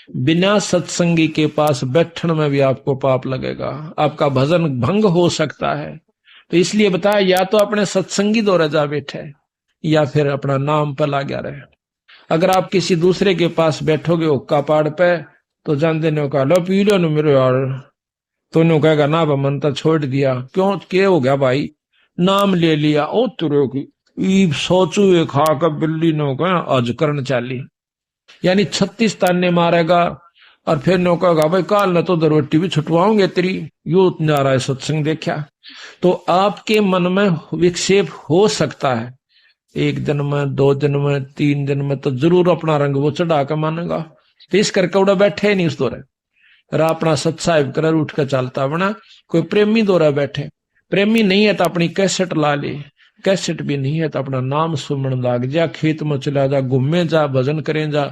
बिना सत्संगी के पास बैठने में भी आपको पाप लगेगा, आपका भजन भंग हो सकता है। तो इसलिए बताया, या तो अपने सत्संगी दो रजा बैठे या फिर अपना नाम पर ला गया रहे। अगर आप किसी दूसरे के पास बैठोगे हुक्का पाड़ पे, तो जान देने का लो पी लो न मेरे यार, तो नु कहेगा ना मन तो छोड़ दिया। क्यों, क्या हो गया भाई, नाम ले लिया ओ तुरो की सोचू खा कर बिल्ली नो कह आज करण चाली, यानी 36 ताने मारेगा। और फिर नो कहेगा भाई काल न तो रोटी भी छुटवाओगे तेरी, यू नारा है सत्संग देखा। तो आपके मन में विक्षेप हो सकता है, 1 दिन में, 2 दिन में, 3 दिन में, तो जरूर अपना रंग वो चढ़ा कर मानेगा। तो इस करके उड़ा बैठे नहीं उस दौरे रा अपना सत्साहिब कर उठ कर चलता बना। कोई प्रेमी दौरा बैठे, प्रेमी नहीं है तो अपनी कैसेट ला ले, कैसेट भी नहीं है तो अपना नाम सुमन लाग जा, खेत में चला जा, घूमे जा, भजन करें जा,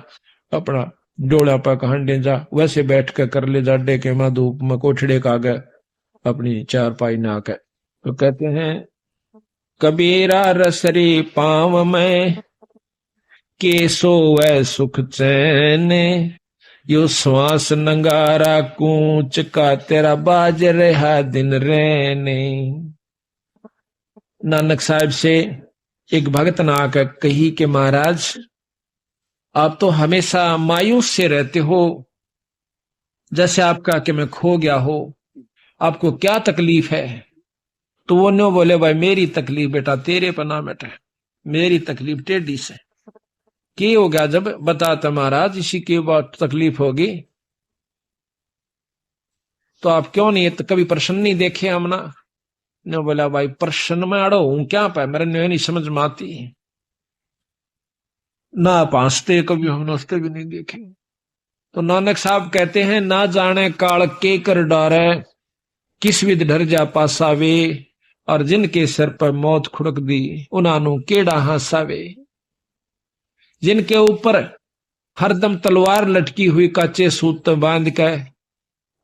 अपना डोला पर कहंडे जा, वैसे बैठ कर ले जा डेके में धूप में कोठड़े का गए अपनी चारपाई ना के। तो कहते हैं कबीरा रसरी पाव में के सोए सुख चैन, यो श्वास नंगारा कूच का तेरा बाज रहा दिन रहने। नानक साहब से एक भगत ने आकर कही कि महाराज आप तो हमेशा मायूस से रहते हो, जैसे आपका कि मैं खो गया हो, आपको क्या तकलीफ है? तो वो नो बोले भाई मेरी तकलीफ बेटा तेरे पर ना बैठे, मेरी तकलीफ टेढ़ी से। क्या हो गया? जब बताता महाराज इसी की बात तकलीफ होगी तो आप क्यों नहीं, तो कभी प्रश्न नहीं देखे हमना? ने बोला भाई प्रश्न में अड़ो हूं क्या पे, मेरे नहीं समझ में आती ना, आप हंसते कभी हमने हंसते भी नहीं देखे। तो नानक साहब कहते हैं ना जाने काल के कर डारे, किस विध डर जा पासावे, और जिनके सिर पर मौत खुड़क दी उन्हानू केड़ा हासावे। जिनके ऊपर हरदम तलवार लटकी हुई काचे सूत बांध के,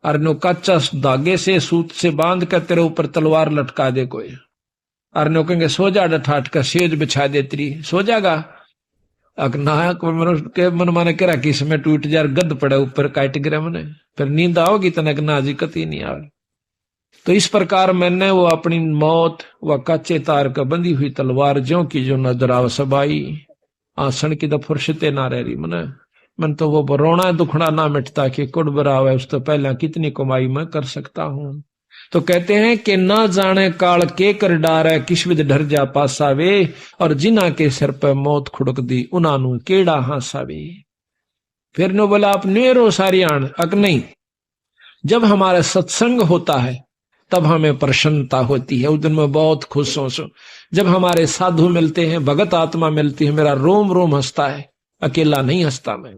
और नो कच्चा धागे से सूत से बांध कर तेरे ऊपर तलवार लटका दे कोई, और नो कहेंगे सो जा डठाट का सेज बिछा दे तेरी, सो जागा? ना के मन माने करा कि इसमें टूट जा, गद पड़े ऊपर काट गिरा मने, फिर नींद आओगी तनक ना जी कती नहीं आवे। तो इस प्रकार मैंने वो अपनी मौत व कच्चे तार का बंधी हुई तलवार ज्यों की जो नजर आव सबाई, आसन की तो फुर्सते ना रह रही मने, मन तो वो रोना दुखना ना मिटता कि कुड़ बरावे उस तो पहला कितनी कमाई मैं कर सकता हूं। तो कहते हैं कि ना जाने काल के कर डारे, किस विध डर जा पासावे, और जिना के सिर पर मौत खुड़क दी उनानू केड़ा हासावे। फिर नो बोला आप नेरो सारी आण अक नहीं, जब हमारा सत्संग होता है तब हमें प्रसन्नता होती है, उस दिन में बहुत खुश हूं। जब हमारे साधु मिलते हैं, भगत आत्मा मिलती है, मेरा रोम रोम हंसता है, अकेला नहीं हंसता मैं।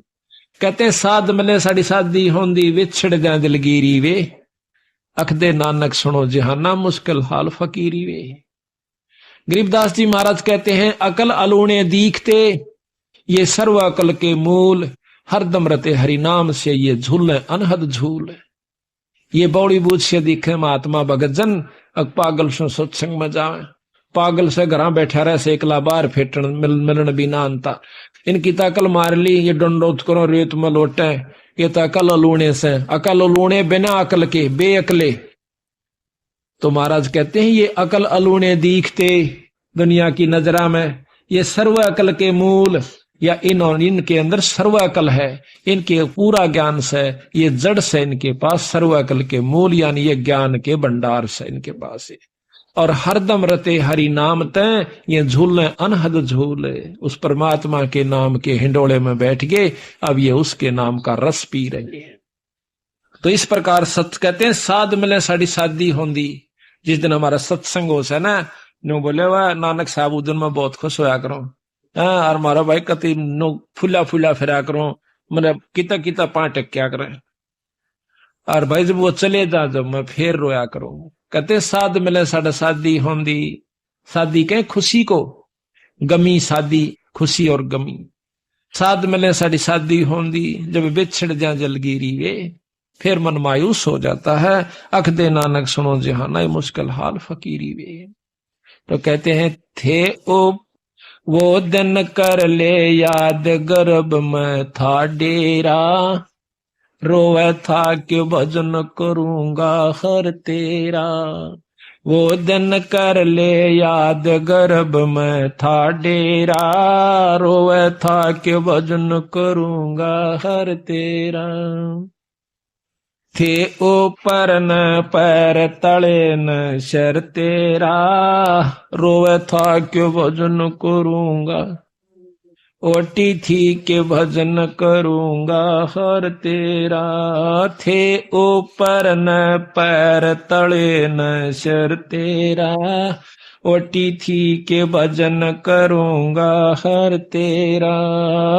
कहते हैं साध मिले साड़ी साधी होंदी, विछड़ जा दिलगीरी वे, अखदे नानक सुनो जहाना मुश्किल हाल फकीरी वे। गरीबदास जी महाराज कहते हैं अकल अलूणे दीखते, ये सर्व अकल के मूल, हरदम रते हरि नाम से ये झूल अनहद झूल। ये बौड़ी बूझ से दिखे महात्मा भगत जन, पागल से सत्संग में जावे, पागल से घर बैठा रहे से एकला बार फेटन मिलन बिना अंता। इनकी तकल मार ली, ये डंडोत करो रेत में लोटे, ये तो अकल लूणे से, अकल लूणे बिना अकल के बेअकले। तो महाराज कहते हैं ये अकल अलूणे दीखते दुनिया की नजरा में, ये सर्व अकल के मूल, या इनके अंदर सर्व अकल है, इनके पूरा ज्ञान से, ये जड़ से इनके पास सर्व अकल के मूल, यानी ये ज्ञान के भंडार से इनके पास है। और हरदम रते हरि नाम तय, ये झूले अनहद झूले, उस परमात्मा के नाम के हिंडोले में बैठ गए, अब ये उसके नाम का रस पी रहे हैं। तो इस प्रकार सत्य कहते हैं साध मिले साड़ी शादी होंगी। जिस दिन हमारा सत्संग हो से ना, नो बोले वह नानक साहब उस दिन में बहुत खुश होया करो, और मारा भाई कति नो फुला फुला फिरा करो, मतलब किता किता पांच क्या करें, और भाई जब वो चले जा जब मैं फिर रोया करूं। कहते साध मिले साढ़े शादी होंगी, शादी कहे खुशी को, गमी शादी, खुशी और गमी। साध मिले साड़ी शादी होंगी, जब बिछड़ जा जलगीरी वे, फिर मन मायूस हो जाता है, अख दे नानक सुनो जहाना मुश्किल हाल फकीरी वे। तो कहते हैं थे ओ वो दिन कर ले याद, गर्भ में था डेरा, रोवे था कि भजन करूंगा हर तेरा। वो दिन कर ले याद गर्भ में था डेरा, रोवे था कि भजन करूंगा हर तेरा। थे ऊपर न पैर तले न शर तेरा, रोवे था कि भजन करूंगा। ओटी थी के भजन करूंगा हर तेरा। थे ऊपर न पैर तले न शर तेरा, ओटी थी के भजन करूंगा हर तेरा।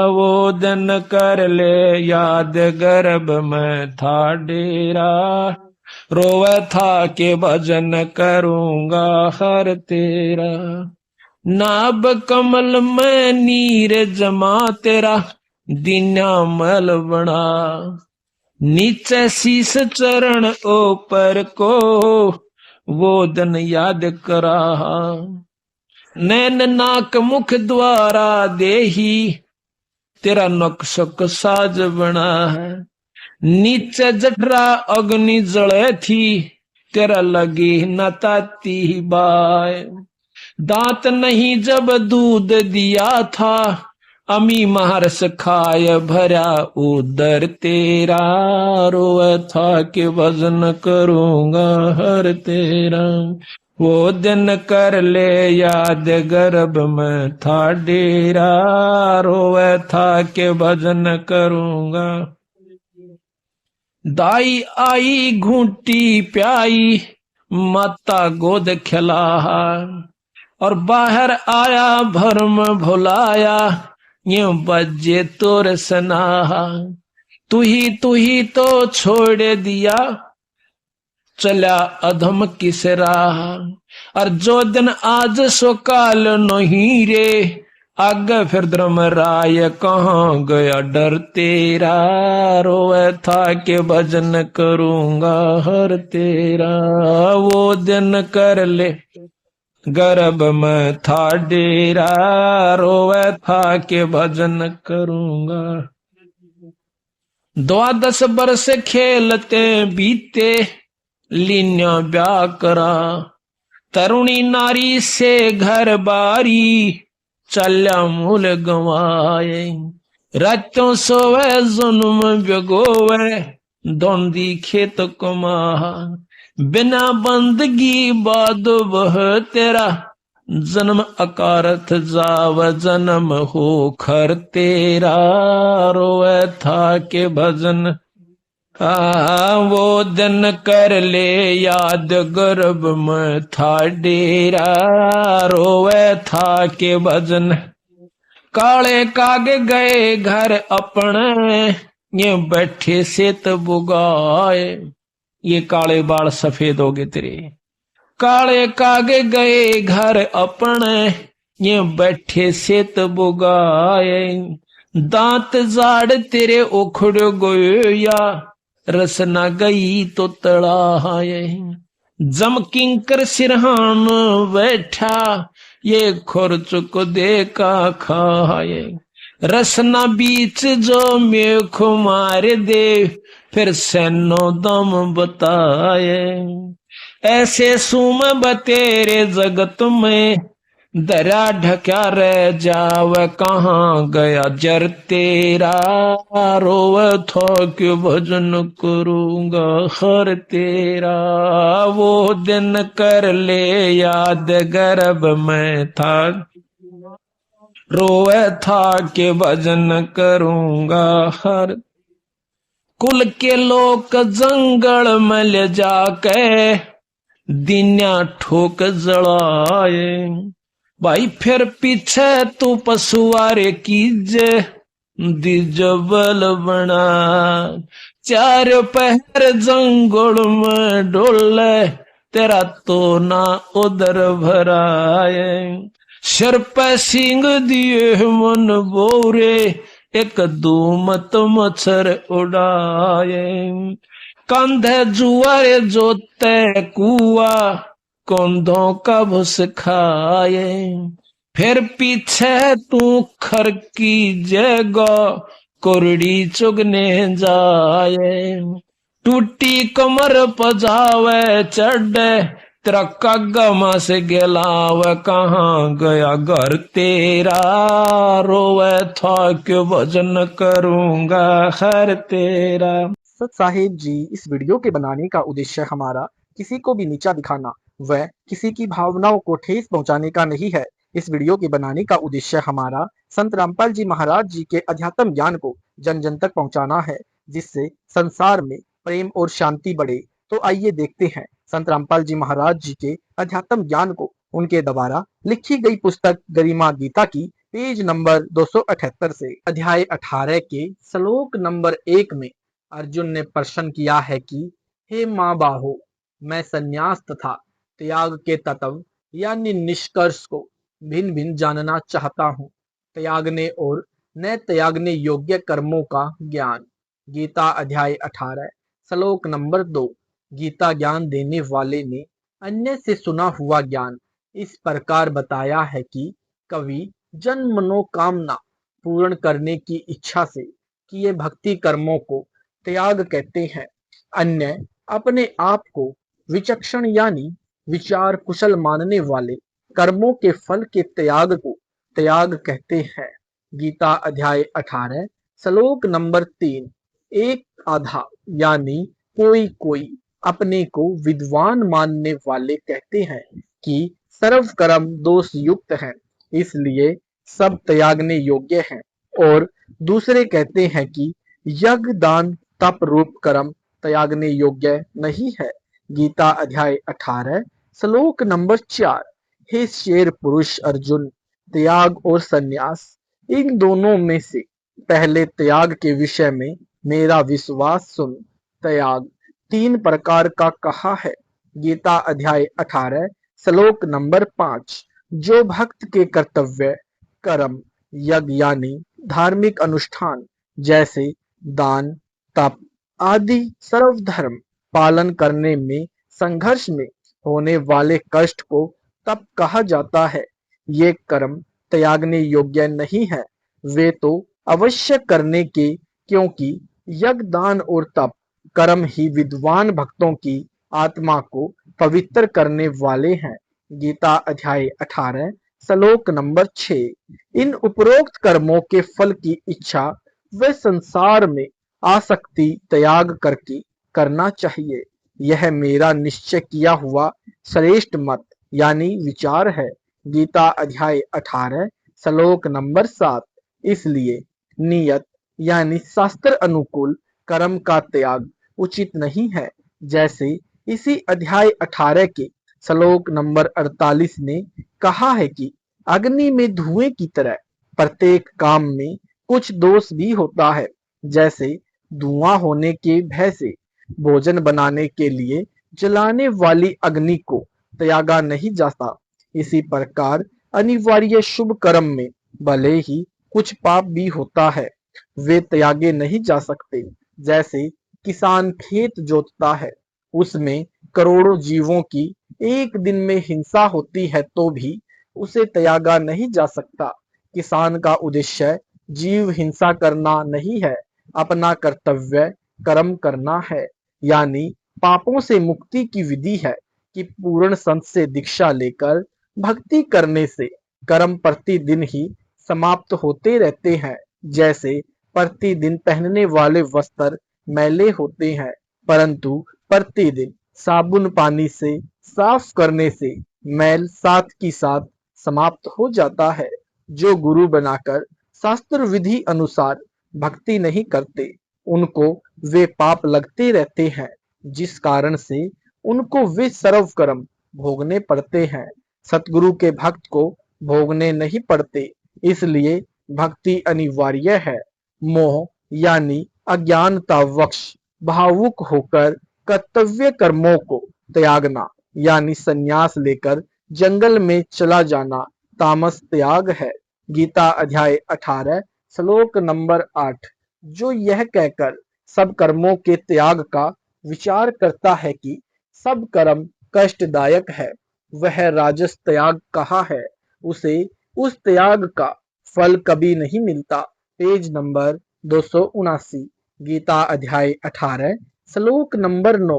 वो दिन कर ले याद गर्भ में था डेरा, रोवे था के भजन करूंगा हर तेरा। नाभ कमल में नीर जमा तेरा, दीना मल बना। नीचे शीस चरण ऊपर को, वो दिन याद करा। नैन नाक मुख द्वारा देही, तेरा नक्शक साज बना है। नीचे जठरा अग्नि जले थी, तेरा लगी न ताती बाय। दांत नहीं जब दूध दिया था, अमी महर्ष खाय भरा उदर तेरा। रोए था कि भजन करूंगा हर तेरा। वो दिन कर ले याद गर्भ में था डेरा, रोए था कि भजन करूंगा। दाई आई घूंटी प्याई, माता गोद खिला। और बाहर आया भरम भुलाया, यूं बजे तोर सनाहा। तू ही तो छोड़ दिया, चला अधम किस राह। और जो दिन आज सो काल नहीं रे, आगे फिर धर्म राय कहाँ गया डर तेरा। रोए था के भजन करूंगा हर तेरा। वो दिन कर ले गर्भ में था डेरा, रोवे था के भजन करूंगा। 12 बरस खेलते बीते, लीन्या ब्याह करा। तरुणी नारी से घर बारी, चल्या मूल गंवाए। रातों सोवे जुन्म जगोवे, धोंदी खेत कमा। बिना बंदगी बाद वह तेरा, जन्म अकारथ जाव जन्म हो खर तेरा। रोए था के भजन वो दिन कर ले याद गर्भ में था डेरा। रोए था के भजन काले कागे गए घर अपने, ये बैठे से तो बुगाए। ये काले बाल सफेद हो गए तेरे, काले कागे गए घर अपने, ये बैठे से तो बुगाए। दांत जाड़ तेरे उखड़ गए या, रसना गई तो तड़ाए। जम किंकर सिरहान बैठा, ये खुरच को देखा खाए। रसना बीच जो मेख मार दे, फिर सैनो दम बताए। ऐसे सुम बतेरे जगत में, दरा ढक्या रह जाव कहाँ गया जर तेरा। रोव थो क्यों भजन करूंगा हर तेरा। वो दिन कर ले याद गर्भ में था, रोवे था के भजन करूंगा हर। कुल के लोग जंगल में ले जाके, दिन्या ठोक जलाए। भाई फिर पीछे तू पशुआरे कीजे, दिजबल बना। चार पहर जंगल में डोले, तेरा तो ना उधर भराए। सिर पे सिंग दिए मन बोरे, एक दूमत मच्छर उड़ाए। कंधे जुआरे जोते कुआ, कंधों का भुस खाए। फिर पीछे तू खर की जगह, कोरड़ी चुगने जाए। टूटी कमर पजावे चढ़े तेरा कागमा से गेलाव, कहाँ गया घर तेरा रोवे था क्यों भजन करूंगा हर तेरा। सत साहिब जी, इस वीडियो के बनाने का उद्देश्य हमारा किसी को भी नीचा दिखाना व किसी की भावनाओं को ठेस पहुंचाने का नहीं है। इस वीडियो के बनाने का उद्देश्य हमारा संत रामपाल जी महाराज जी के अध्यात्म ज्ञान को जन जन तक पहुंचाना है, जिससे संसार में प्रेम और शांति बढ़े। तो आइए देखते हैं संत रामपाल जी महाराज जी के अध्यात्म ज्ञान को उनके द्वारा लिखी गई पुस्तक गरिमा गीता की पेज नंबर 278 से। अध्याय 18 के श्लोक नंबर 1 में अर्जुन ने प्रश्न किया है कि हे माँ बाहो, मैं संन्यास तथा त्याग के तत्व यानी निष्कर्ष को भिन्न भिन्न जानना चाहता हूँ। त्यागने और न त्यागने योग्य कर्मों का ज्ञान। गीता अध्याय 18 श्लोक नंबर 2। गीता ज्ञान देने वाले ने अन्य से सुना हुआ ज्ञान इस प्रकार बताया है कि कवि जन मनोकामना पूर्ण करने की इच्छा से किए भक्ति कर्मों को त्याग कहते हैं। अन्य अपने आप को विचक्षण यानी विचार कुशल मानने वाले कर्मों के फल के त्याग को त्याग कहते हैं। गीता अध्याय 18 श्लोक नंबर 3। एक आधा यानी कोई कोई अपने को विद्वान मानने वाले कहते हैं कि सर्व कर्म दोष युक्त है, इसलिए सब त्यागने योग्य हैं, और दूसरे कहते हैं कि यज्ञ दान तप रूप कर्म त्यागने योग्य नहीं है। गीता अध्याय 18 श्लोक नंबर 4। हे शेर पुरुष अर्जुन, त्याग और संन्यास इन दोनों में से पहले त्याग के विषय में मेरा विश्वास सुन। त्याग 3 प्रकार का कहा है। गीता अध्याय 18 श्लोक नंबर 5। जो भक्त के कर्तव्य कर्म यज्ञ यानी धार्मिक अनुष्ठान जैसे दान तप आदि सर्वधर्म पालन करने में संघर्ष में होने वाले कष्ट को तप कहा जाता है, ये कर्म त्यागने योग्य नहीं है। वे तो अवश्य करने के, क्योंकि यज्ञ दान और तप कर्म ही विद्वान भक्तों की आत्मा को पवित्र करने वाले हैं। गीता अध्याय 18 श्लोक नंबर 6। इन उपरोक्त कर्मों के फल की इच्छा व संसार में आसक्ति त्याग करके करना चाहिए। यह मेरा निश्चय किया हुआ श्रेष्ठ मत यानी विचार है। गीता अध्याय 18 श्लोक नंबर 7। इसलिए नियत यानी शास्त्र अनुकूल कर्म का त्याग उचित नहीं है। जैसे इसी अध्याय 18 के श्लोक नंबर 48 ने कहा है कि अग्नि में धुएं की तरह प्रत्येक काम में कुछ दोष भी होता है। जैसे धुआं होने के भय से भोजन बनाने के लिए जलाने वाली अग्नि को त्यागा नहीं जाता, इसी प्रकार अनिवार्य शुभ कर्म में भले ही कुछ पाप भी होता है, वे त्यागे नहीं जा सकते। जैसे किसान खेत जोतता है, उसमें करोड़ों जीवों की एक दिन में हिंसा होती है तो भी उसे त्यागा नहीं जा सकता। किसान का उद्देश्य जीव हिंसा करना नहीं है, अपना कर्तव्य कर्म करना है। यानी पापों से मुक्ति की विधि है कि पूर्ण संत से दीक्षा लेकर भक्ति करने से कर्म प्रतिदिन ही समाप्त होते रहते हैं। जैसे प्रतिदिन पहनने वाले वस्त्र मैले होते हैं, परंतु प्रतिदिन साबुन पानी से साफ करने से मैल साथ की साथ समाप्त हो जाता है। जो गुरु बनाकर शास्त्र विधि अनुसार भक्ति नहीं करते, उनको वे पाप लगते रहते हैं, जिस कारण से उनको वे सर्व कर्म भोगने पड़ते हैं। सतगुरु के भक्त को भोगने नहीं पड़ते, इसलिए भक्ति अनिवार्य है। मोह यानी अज्ञानतावश भावुक होकर कर्तव्य कर्मों को त्यागना यानी संन्यास लेकर जंगल में चला जाना तामस त्याग है। गीता अध्याय 18 श्लोक नंबर 8। जो यह कहकर सब कर्मों के त्याग का विचार करता है कि सब कर्म कष्टदायक है, वह राजस त्याग कहा है, उसे उस त्याग का फल कभी नहीं मिलता। पेज नंबर 279 गीता अध्याय 18 श्लोक नंबर 9।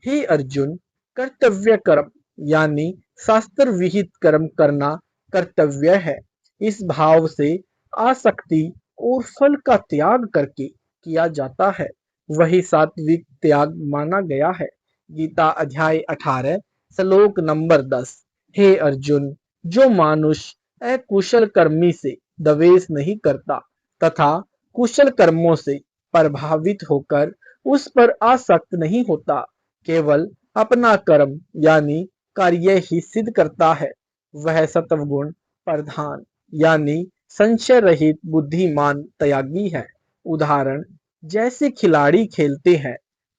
हे अर्जुन, कर्तव्य कर्म यानी शास्त्र विहित कर्म करना कर्तव्य है। इस भाव से आसक्ति और फल का त्याग करके किया जाता है, वही सात्विक त्याग माना गया है। गीता अध्याय 18 श्लोक नंबर 10। हे अर्जुन, जो मनुष्य अकुशल कर्मी से द्वेष नहीं करता तथा कुशल कर्मों से प्रभावित होकर उस पर आसक्त नहीं होता, केवल अपना कर्म यानी कार्य ही सिद्ध करता है, वह सत्वगुण प्रधान यानी संशय रहित बुद्धिमान त्यागी है। उदाहरण, जैसे खिलाड़ी खेलते हैं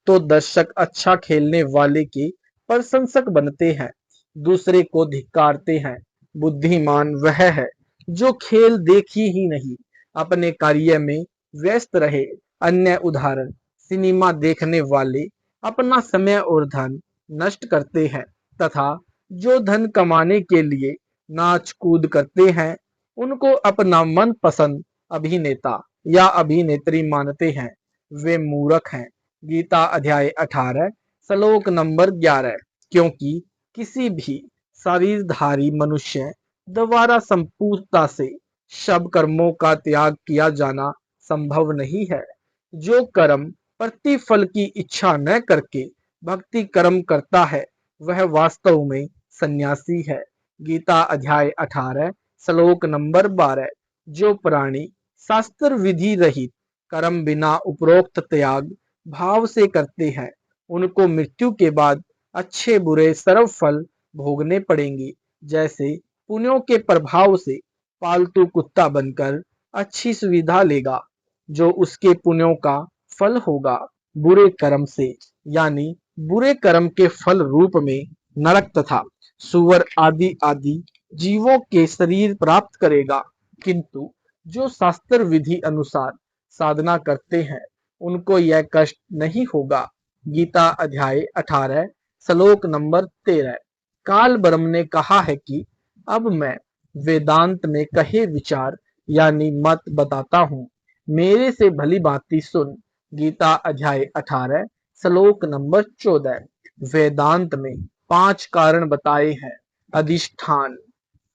तो दर्शक अच्छा खेलने वाले के प्रशंसक बनते हैं, दूसरे को धिक्कारते हैं। बुद्धिमान वह है जो खेल देखी ही नहीं, अपने कार्य में व्यस्त रहे। अन्य उदाहरण, सिनेमा देखने वाले अपना समय और धन नष्ट करते हैं तथा जो धन कमाने के लिए नाच कूद करते हैं उनको अपना मनपसंद अभिनेता या अभिनेत्री मानते हैं, वे मूर्ख हैं। गीता अध्याय 18 श्लोक नंबर 11। क्योंकि किसी भी शरीरधारी मनुष्य द्वारा संपूर्णता से सब कर्मों का त्याग किया जाना संभव नहीं है। जो कर्म प्रतिफल की इच्छा न करके भक्ति कर्म करता है वह वास्तव में सन्यासी है। गीता अध्याय 18 श्लोक नंबर 12। जो प्राणी शास्त्र विधि रहित कर्म बिना उपरोक्त त्याग भाव से करते हैं उनको मृत्यु के बाद अच्छे बुरे सर्व फल भोगने पड़ेंगे। जैसे पुण्यों के प्रभाव से पालतू कुत्ता बनकर अच्छी सुविधा लेगा जो उसके पुण्यों का फल होगा, बुरे कर्म से यानी बुरे कर्म के फल रूप में नरक तथा सुअर आदि आदि जीवों के शरीर प्राप्त करेगा। किंतु जो शास्त्र विधि अनुसार साधना करते हैं उनको यह कष्ट नहीं होगा। गीता अध्याय 18 श्लोक नंबर 13। काल ब्रह्म ने कहा है कि अब मैं वेदांत में कहे विचार यानी मत बताता हूँ, मेरे से भली भांति सुन। गीता अध्याय 18 श्लोक नंबर 14। वेदांत में 5 कारण बताए हैं। अधिष्ठान,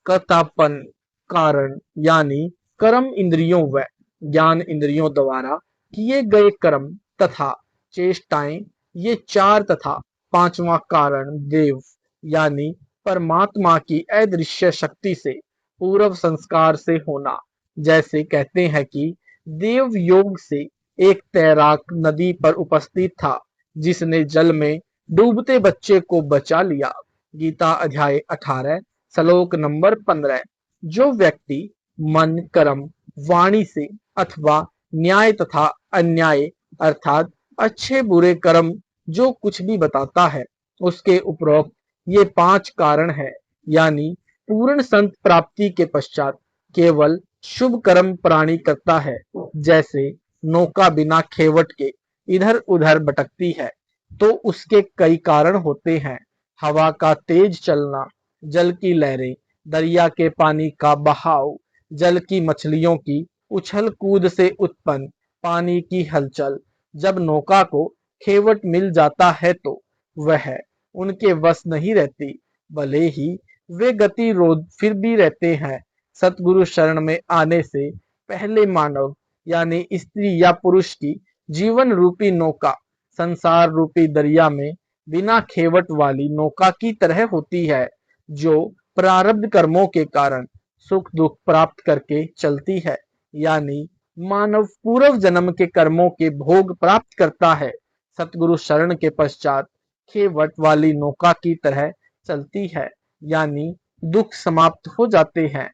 कर्तापन कारण यानी कर्म इंद्रियों व ज्ञान इंद्रियों द्वारा किए गए कर्म तथा चेष्टाएं, ये 4 तथा 5वां कारण देव यानी परमात्मा की अदृश्य शक्ति से पूर्व संस्कार से होना। जैसे कहते हैं कि देव योग से एक तैराक नदी पर उपस्थित था जिसने जल में डूबते बच्चे को बचा लिया। गीता अध्याय 18 श्लोक नंबर 15। जो व्यक्ति मन कर्म वाणी से अथवा न्याय तथा अन्याय अर्थात अच्छे बुरे कर्म जो कुछ भी बताता है उसके उपरोक्त ये 5 कारण है, यानी पूर्ण संत प्राप्ति के पश्चात केवल शुभ कर्म प्राणी करता है। जैसे नौका बिना खेवट के इधर उधर भटकती है तो उसके कई कारण होते हैं। हवा का तेज चलना, जल की लहरें, दरिया के पानी का बहाव, जल की मछलियों की उछल कूद से उत्पन्न पानी की हलचल। जब नौका को खेवट मिल जाता है तो वह उनके वश नहीं रहती, भले ही वे गतिरोध फिर भी रहते हैं। सतगुरु शरण में आने से पहले मानव यानी स्त्री या पुरुष की जीवन रूपी नौका संसार रूपी दरिया में बिना खेवट वाली नौका की तरह होती है, जो प्रारब्ध कर्मों के कारण सुख दुख प्राप्त करके चलती है। यानी मानव पूर्व जन्म के कर्मों के भोग प्राप्त करता है, सतगुरु शरण के पश्चात खेवट वाली नौका की तरह चलती है, यानी दुख समाप्त हो जाते हैं,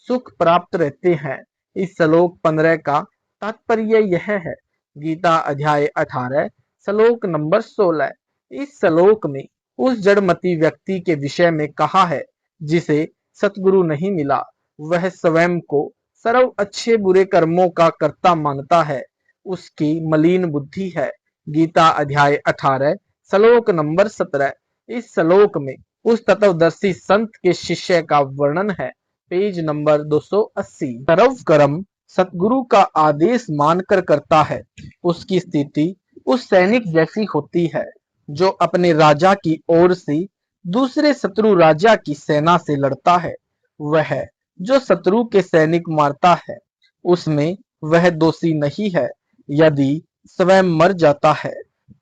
सुख प्राप्त रहते हैं। इस श्लोक 15 का तात्पर्य यह है। गीता अध्याय 18 श्लोक नंबर 16। इस श्लोक में उस जड़मती व्यक्ति के विषय में कहा है जिसे सतगुरु नहीं मिला, वह स्वयं को सर्व अच्छे बुरे कर्मों का कर्ता मानता है, उसकी मलिन बुद्धि है। गीता अध्याय 18 श्लोक नंबर 17। इस श्लोक में उस तत्वदर्शी संत के शिष्य का वर्णन है। Page number 280। सर्व कर्म सतगुरु का आदेश मानकर करता है, उसकी स्थिति उस सैनिक जैसी होती है जो अपने राजा की ओर से दूसरे शत्रु राजा की सेना से लड़ता है। वह जो शत्रु के सैनिक मारता है, उसमें वह दोषी नहीं है। यदि स्वयं मर जाता है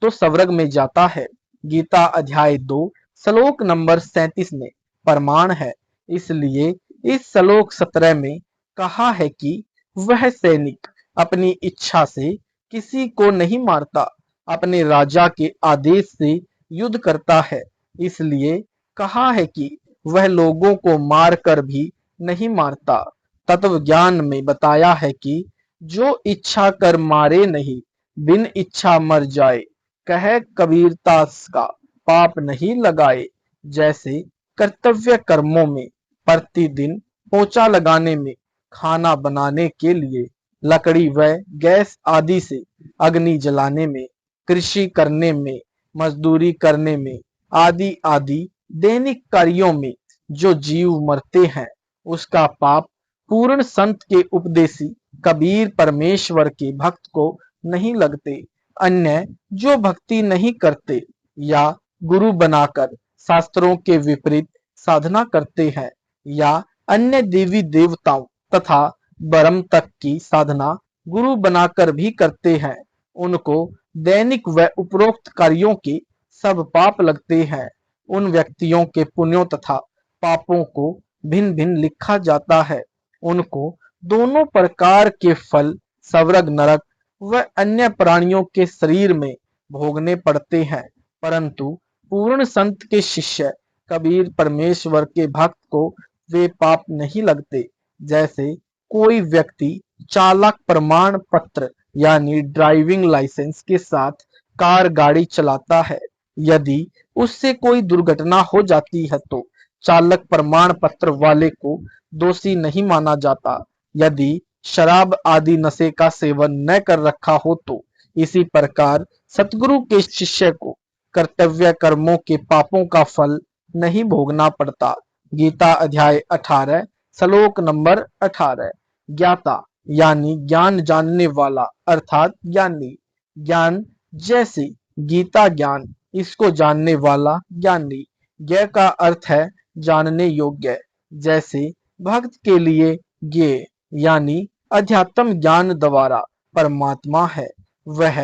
तो स्वर्ग में जाता है। गीता अध्याय 2 श्लोक नंबर 37 में प्रमाण है। इसलिए इस श्लोक 17 में कहा है कि वह सैनिक अपनी इच्छा से किसी को नहीं मारता, अपने राजा के आदेश से युद्ध करता है। इसलिए कहा है कि वह लोगों को मार कर भी नहीं मारता। तत्व ज्ञान में बताया है कि जो इच्छा कर मारे नहीं, बिन इच्छा मर जाए, कह कबीरदास का पाप नहीं लगाए। जैसे कर्तव्य कर्मों में प्रतिदिन पोछा लगाने में, खाना बनाने के लिए लकड़ी व गैस आदि से अग्नि जलाने में, कृषि करने में, मजदूरी करने में, आदि आदि दैनिक कार्यों में जो जीव मरते हैं, उसका पाप पूर्ण संत के उपदेशी कबीर परमेश्वर के भक्त को नहीं लगते। अन्य जो भक्ति नहीं करते या गुरु बनाकर शास्त्रों के विपरीत साधना करते हैं या अन्य देवी देवताओं तथा ब्रह्म तक की साधना गुरु बनाकर भी करते हैं, उनको दैनिक व उपरोक्त कार्यों के सब पाप लगते हैं। उन व्यक्तियों के पुण्यों तथा पापों को भिन्न भिन्न लिखा जाता है। उनको दोनों प्रकार के फल स्वर्ग नरक व अन्य प्राणियों के शरीर में भोगने पड़ते हैं, परंतु पूर्ण संत के शिष्य कबीर परमेश्वर के भक्त को वे पाप नहीं लगते। जैसे कोई व्यक्ति चालक प्रमाण पत्र यानी ड्राइविंग लाइसेंस के साथ कार गाड़ी चलाता है, यदि उससे कोई दुर्घटना हो जाती है तो चालक प्रमाण पत्र वाले को दोषी नहीं माना जाता। यदि शराब आदि नशे का सेवन न कर रखा हो तो इसी प्रकार सतगुरु के शिष्य को कर्तव्य कर्मों के पापों का फल नहीं भोगना पड़ता। गीता अध्याय 18 श्लोक नंबर 18। ज्ञाता यानी ज्ञान जानने वाला अर्थात ज्ञानी। ज्ञान जैसे गीता ज्ञान, इसको जानने वाला ज्ञानी। ज्ञ का अर्थ है जानने योग्य। जैसे भक्त के लिए ज्ञेय यानी अध्यात्म ज्ञान द्वारा परमात्मा है। वह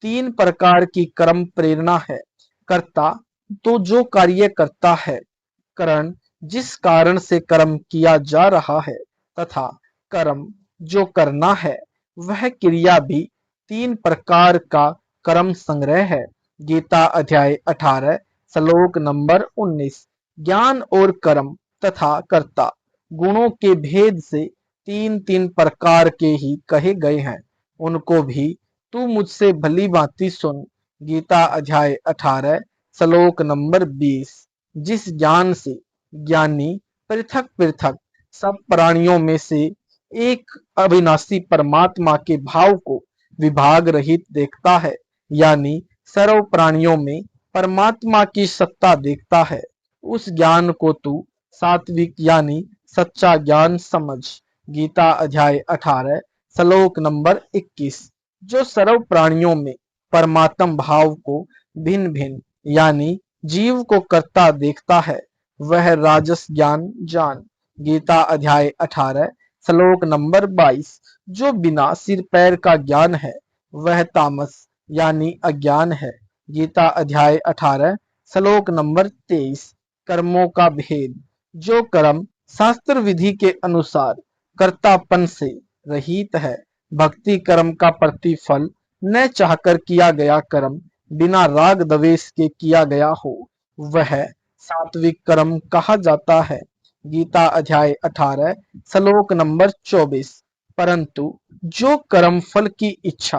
3 प्रकार की कर्म प्रेरणा है। कर्ता तो जो कार्य करता है, करण जिस कारण से कर्म किया जा रहा है, तथा कर्म जो करना है, वह क्रिया भी 3 प्रकार का कर्म संग्रह है। गीता अध्याय 18 श्लोक नंबर 19। ज्ञान और कर्म तथा कर्ता गुणों के भेद से 3 प्रकार के ही कहे गए हैं। उनको भी तू मुझसे भली भांति सुन। गीता अध्याय 18 श्लोक नंबर 20। जिस ज्ञान से ज्ञानी पृथक पृथक सब प्राणियों में से एक अविनाशी परमात्मा के भाव को विभाग रहित देखता है, यानी सर्व प्राणियों में परमात्मा की सत्ता देखता है, उस ज्ञान को तू सात्विक यानी सच्चा ज्ञान समझ। गीता अध्याय 18 श्लोक नंबर 21। जो सर्व प्राणियों में परमात्म भाव को भिन्न भिन्न यानी जीव को कर्ता देखता है, वह राजस ज्ञान जान। गीता अध्याय 18 श्लोक नंबर 22। जो बिना सिर पैर का ज्ञान है, वह तामस यानी अज्ञान है। गीता अध्याय 18 श्लोक नंबर 23। कर्मों का भेद। जो कर्म शास्त्र विधि के अनुसार कर्तापन से रहित है, भक्ति कर्म का प्रतिफल न चाहकर किया गया कर्म बिना राग द्वेष के किया गया हो, वह सात्विक कर्म कहा जाता है। गीता अध्याय 18 श्लोक नंबर 24। परंतु जो कर्म फल की इच्छा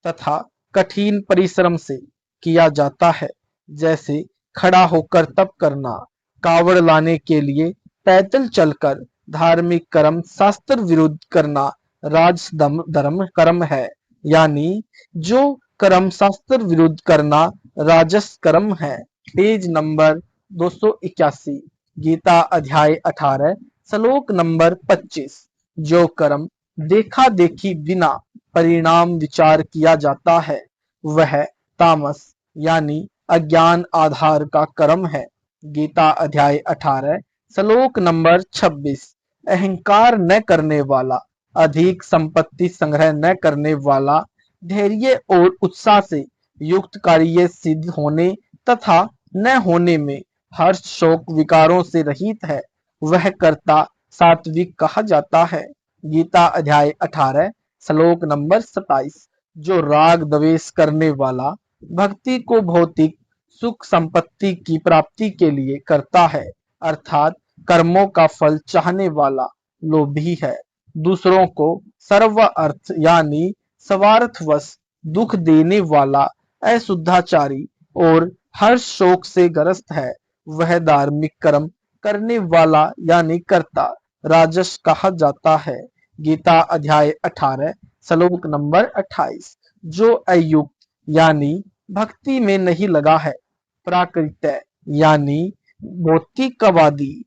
तथा कठिन परिश्रम से किया जाता है, जैसे खड़ा होकर तप करना, कावड़ लाने के लिए पैदल चलकर धार्मिक कर्म शास्त्र विरुद्ध करना राजस धर्म कर्म है, यानी जो कर्म शास्त्र विरुद्ध करना राजस कर्म है। Page number 281। गीता अध्याय 18 श्लोक नंबर 25। जो कर्म देखा देखी बिना परिणाम विचार किया जाता है, वह तामस यानी अज्ञान आधार का कर्म है। गीता अध्याय 18 श्लोक नंबर 26। अहंकार न करने वाला, अधिक संपत्ति संग्रह न करने वाला, धैर्य और उत्साह से युक्त कार्य सिद्ध होने तथा न होने में हर्ष शोक विकारों से रहित है, वह कर्ता सात्विक कहा जाता है। गीता अध्याय 18 श्लोक नंबर 27। जो राग द्वेष करने वाला भक्ति को भौतिक सुख संपत्ति की प्राप्ति के लिए करता है, अर्थात कर्मों का फल चाहने वाला लोभी है, दूसरों को सर्व अर्थ यानी स्वार्थवश दुख देने वाला अशुद्धाचारी और हर्ष शोक से ग्रस्त है, वह धार्मिक कर्म करने वाला यानी कर्ता राजस कहा जाता है। गीता अध्याय 18 श्लोक नंबर 28। जो अयुक्त यानी भक्ति में नहीं लगा है, प्राकृत यानी भौतिकवादी,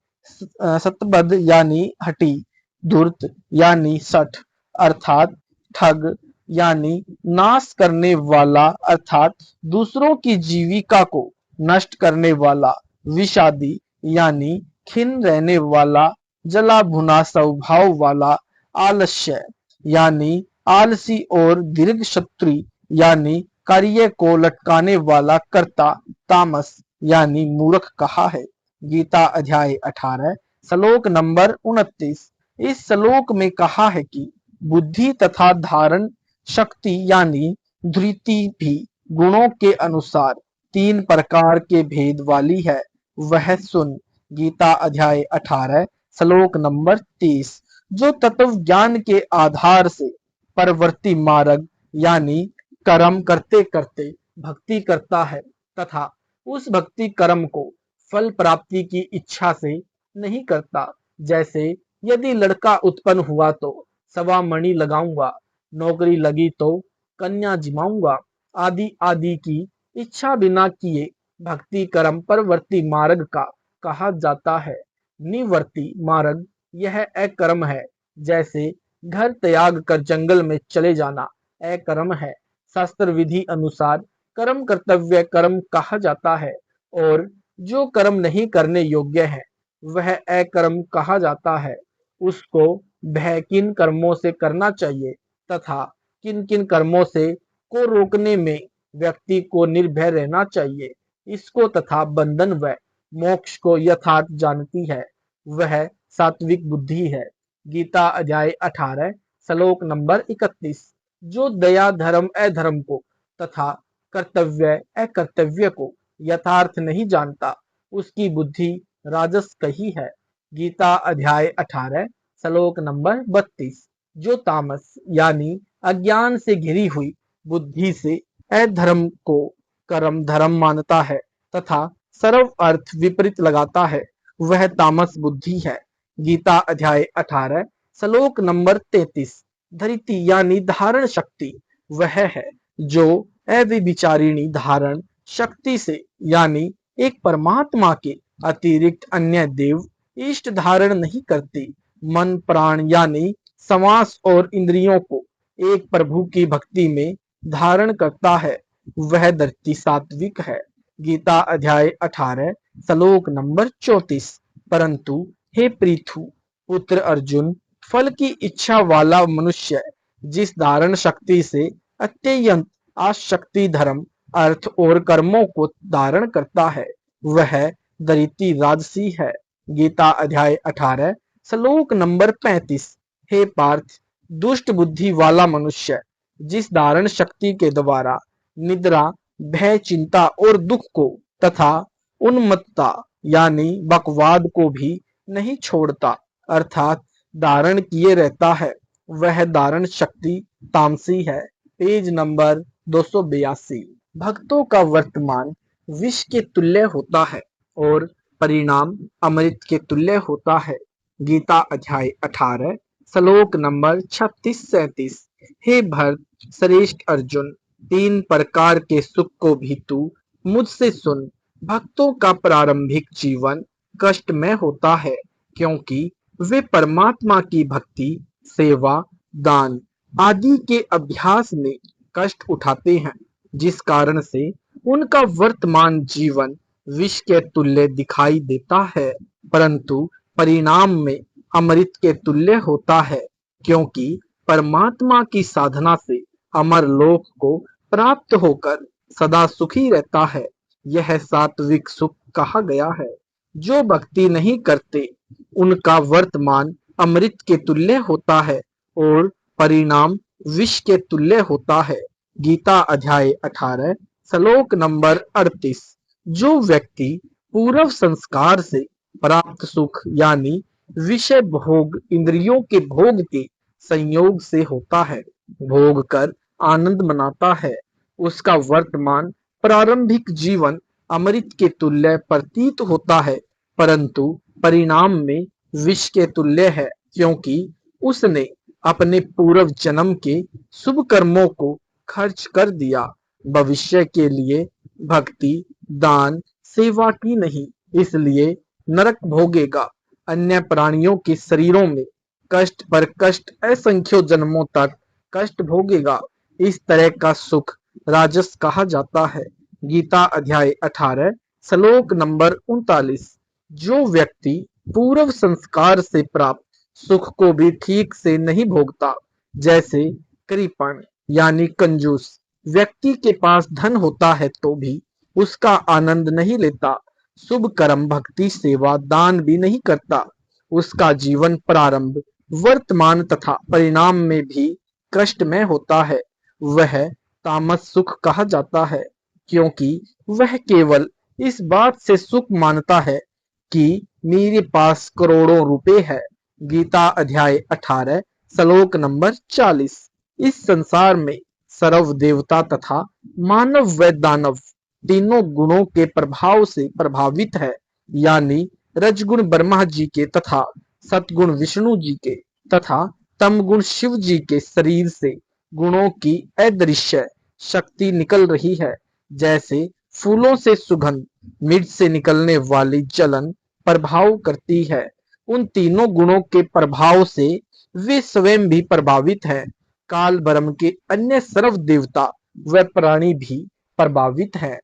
सतबद्ध यानी हठी, धूर्त यानी सठ अर्थात ठग यानी नाश करने वाला अर्थात दूसरों की जीविका को नष्ट करने वाला, विषादी यानी खिन्न रहने वाला, जला भुना स्वभाव वाला, आलस्य यानी आलसी और दीर्घ शत्रु यानी कार्य को लटकाने वाला कर्ता तामस यानी मूर्ख कहा है। गीता अध्याय 18 श्लोक नंबर 29। इस श्लोक में कहा है कि बुद्धि तथा धारण शक्ति यानी धृति भी गुणों के अनुसार 3 प्रकार के भेद वाली है, वह सुन। गीता अध्याय 18 श्लोक नंबर 30। जो तत्व ज्ञान के आधार से परवर्ती मार्ग यानी कर्म करते करते भक्ति करता है तथा उस भक्ति कर्म को फल प्राप्ति की इच्छा से नहीं करता, जैसे यदि लड़का उत्पन्न हुआ तो सवा मणि लगाऊंगा, नौकरी लगी तो कन्या जिमाऊंगा, आदि आदि की इच्छा बिना किए भक्ति कर्म परवर्ती मार्ग का कहा जाता है। निवर्ती मार्ग यह अकर्म है, जैसे घर त्याग कर जंगल में चले जाना अकर्म है। शास्त्र विधि अनुसार कर्म कर्तव्य कर्म कहा जाता है और जो कर्म नहीं करने योग्य है वह अकर्म कहा जाता है। उसको भय किन कर्मों से करना चाहिए तथा किन किन कर्मों से को रोकने में व्यक्ति को निर्भय रहना चाहिए, इसको तथा बंधन व मोक्ष को यथार्थ जानती है, वह सात्विक बुद्धि है। गीता अध्याय 18 श्लोक नंबर 31। जो दया धर्म अधर्म को तथा कर्तव्य अकर्तव्य को यथार्थ नहीं जानता, उसकी बुद्धि राजस कही है। गीता अध्याय 18 श्लोक नंबर 32। जो तामस यानी अज्ञान से घिरी हुई बुद्धि से अधर्म को कर्म धर्म मानता है तथा सर्व अर्थ विपरीत लगाता है, वह तामस बुद्धि है। गीता अध्याय 18 श्लोक नंबर 33। धरिति यानी धारण शक्ति वह है जो अविचारिणी धारण शक्ति से यानी एक परमात्मा के अतिरिक्त अन्य देव इष्ट धारण नहीं करती, मन प्राण यानी समास और इंद्रियों को एक प्रभु की भक्ति में धारण करता है, वह धरती सात्विक है। गीता अध्याय 18 श्लोक नंबर 34। परंतु हे पृथु पुत्र अर्जुन, फल की इच्छा वाला मनुष्य जिस धारण शक्ति से अत्यंत आसक्ति धर्म अर्थ और कर्मों को धारण करता है, वह दरिति राजसी है। गीता अध्याय 18 श्लोक नंबर 35। हे पार्थ, दुष्ट बुद्धि वाला मनुष्य जिस धारण शक्ति के द्वारा निद्रा भय चिंता और दुख को तथा उन्मत्तता यानी बकवाद को भी नहीं छोड़ता अर्थात धारण किए रहता है, वह धारण शक्ति तामसी है। Page number 282। भक्तों का वर्तमान विष के तुल्य होता है और परिणाम अमृत के तुल्य होता है। गीता अध्याय 18 श्लोक नंबर 36-37। हे भरत श्रेष्ठ अर्जुन, 3 प्रकार के सुख को भी तू मुझसे सुन। भक्तों का प्रारंभिक जीवन कष्टमय होता है, क्योंकि वे परमात्मा की भक्ति सेवा दान आदि के अभ्यास में कष्ट उठाते हैं, जिस कारण से उनका वर्तमान जीवन विष के तुल्य दिखाई देता है, परंतु परिणाम में अमृत के तुल्य होता है, क्योंकि परमात्मा की साधना से अमर लोक को प्राप्त होकर सदा सुखी रहता है। यह सात्विक सुख कहा गया है। जो भक्ति नहीं करते उनका वर्तमान अमृत के तुल्य होता है और परिणाम विष के तुल्य होता है। गीता अध्याय 18 श्लोक नंबर 38। जो व्यक्ति पूर्व संस्कार से प्राप्त सुख यानी विषय भोग इंद्रियों के भोग के संयोग से होता है, भोग कर आनंद मनाता है, उसका वर्तमान प्रारंभिक जीवन अमृत के तुल्य प्रतीत होता है, परंतु परिणाम में विष के तुल्य है, क्योंकि उसने अपने पूर्व जन्म के शुभ कर्मों को खर्च कर दिया, भविष्य के लिए भक्ति दान सेवा की नहीं, इसलिए नरक भोगेगा। अन्य प्राणियों के शरीरों में कष्ट पर कष्ट असंख्यों जन्मों तक कष्ट भोगेगा। इस तरह का सुख राजस कहा जाता है। गीता अध्याय 18 श्लोक नंबर 39। जो व्यक्ति पूर्व संस्कार से प्राप्त सुख को भी ठीक से नहीं भोगता, जैसे कृपण यानी कंजूस व्यक्ति के पास धन होता है तो भी उसका आनंद नहीं लेता, शुभ कर्म भक्ति सेवा दान भी नहीं करता, उसका जीवन प्रारंभ वर्तमान तथा परिणाम में भी कष्ट में होता है, वह तामस सुख कहा जाता है, क्योंकि वह केवल इस बात से सुख मानता है कि मेरे पास करोड़ों रुपए है। गीता अध्याय 18 श्लोक नंबर 40। इस संसार में सर्व देवता तथा मानव व दानव तीनों गुणों के प्रभाव से प्रभावित है, यानी रजगुण ब्रह्मा जी के तथा सतगुण विष्णु जी के तथा तमगुण शिव जी के शरीर से गुणों की अदृश्य शक्ति निकल रही है। जैसे फूलों से सुगंध मिर्च से निकलने वाली जलन प्रभाव करती है, उन तीनों गुणों के प्रभाव से वे स्वयं भी प्रभावित है। काल ब्रह्म के अन्य सर्व देवता व प्राणी भी प्रभावित है,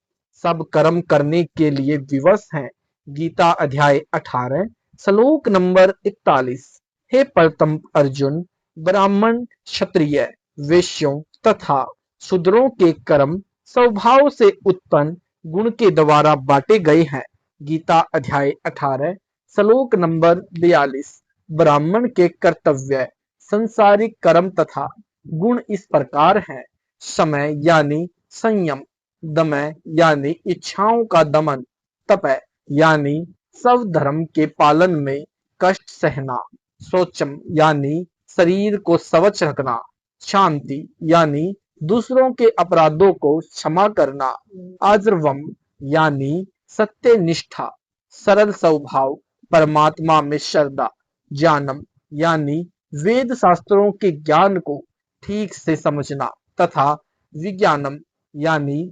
सब कर्म करने के लिए विवश हैं। गीता अध्याय 18 श्लोक नंबर 41। हे प्रथम अर्जुन, ब्राह्मण क्षत्रिय वैश्यों तथा शूद्रों के कर्म स्वभाव से उत्पन्न गुण के द्वारा बांटे गए हैं। गीता अध्याय 18 श्लोक नंबर 42। ब्राह्मण के कर्तव्य संसारिक कर्म तथा गुण इस प्रकार हैं। समय यानी संयम, दमय यानी इच्छाओं का दमन, तपय यानी सब धर्म के पालन में कष्ट सहना, शौचम यानी शरीर को स्वच्छ रखना, शांति यानी दूसरों के अपराधों को क्षमा करना, आर्जवम यानी सत्य निष्ठा, सरल स्वभाव, परमात्मा में श्रद्धा, ज्ञानम यानी वेद शास्त्रों के ज्ञान को ठीक से समझना तथा विज्ञानम यानी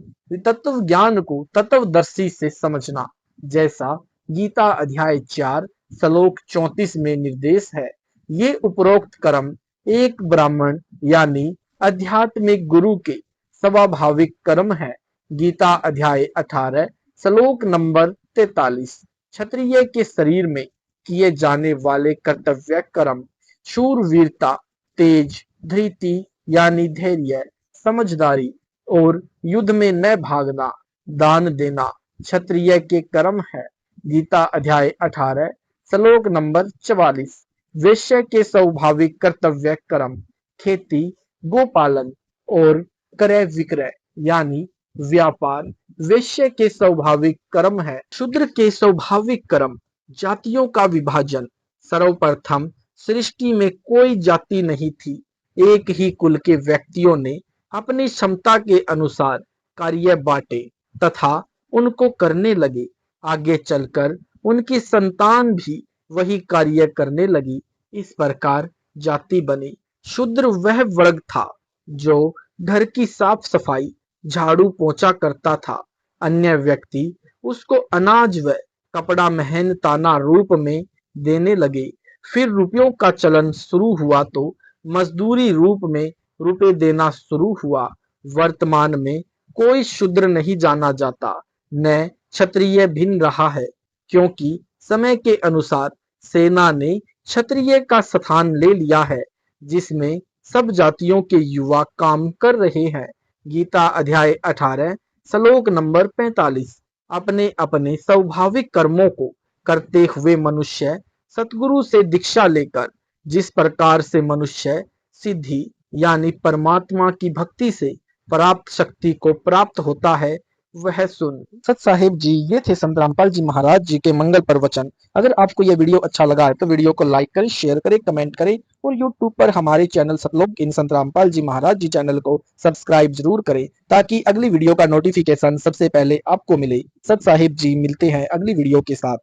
तत्व ज्ञान को तत्वदर्शी से समझना, जैसा गीता अध्याय 4 श्लोक 34 में निर्देश है। ये उपरोक्त कर्म एक ब्राह्मण यानी आध्यात्मिक गुरु के स्वाभाविक कर्म है। गीता अध्याय 18 श्लोक नंबर 43। क्षत्रिय के शरीर में किए जाने वाले कर्तव्य कर्म शूरवीरता, तेज, धृति यानी धैर्य, समझदारी और युद्ध में न भागना, दान देना क्षत्रिय के कर्म है। गीता अध्याय 18 श्लोक नंबर 44। वैश्य के स्वाभाविक कर्तव्य कर्म खेती, गोपालन और क्रय विक्रय यानी व्यापार वैश्य के स्वाभाविक कर्म है। शूद्र के स्वाभाविक कर्म जातियों का विभाजन। सर्वप्रथम सृष्टि में कोई जाति नहीं थी, एक ही कुल के व्यक्तियों ने अपनी क्षमता के अनुसार कार्य बांटे तथा उनको करने लगे। आगे चलकर उनकी संतान भी वही कार्य करने लगी, इस प्रकार जाति बनी। शूद्र वह वर्ग था जो घर की साफ सफाई, झाड़ू पोंछा करता था। अन्य व्यक्ति उसको अनाज व कपड़ा मेहनताना रूप में देने लगे। फिर रुपयों का चलन शुरू हुआ तो मजदूरी रूप में रुपए देना शुरू हुआ। वर्तमान में कोई शूद्र नहीं जाना जाता, न क्षत्रिय भिन्न रहा है, क्योंकि समय के अनुसार सेना ने क्षत्रिय का स्थान ले लिया है, जिसमें सब जातियों के युवा काम कर रहे हैं। गीता अध्याय 18 श्लोक नंबर 45। अपने अपने स्वाभाविक कर्मों को करते हुए मनुष्य सतगुरु से दीक्षा लेकर जिस प्रकार से मनुष्य सिद्धि यानी परमात्मा की भक्ति से प्राप्त शक्ति को प्राप्त होता है, वह सुन। सत साहिब जी, ये थे संत रामपाल जी महाराज जी के मंगल प्रवचन। अगर आपको यह वीडियो अच्छा लगा है तो वीडियो को लाइक करें, शेयर करें, कमेंट करें और यूट्यूब पर हमारे चैनल सतलोक इन संत रामपाल जी महाराज जी चैनल को सब्सक्राइब जरूर करें, ताकि अगली वीडियो का नोटिफिकेशन सबसे पहले आपको मिले। सत साहिब जी, मिलते हैं अगली वीडियो के साथ।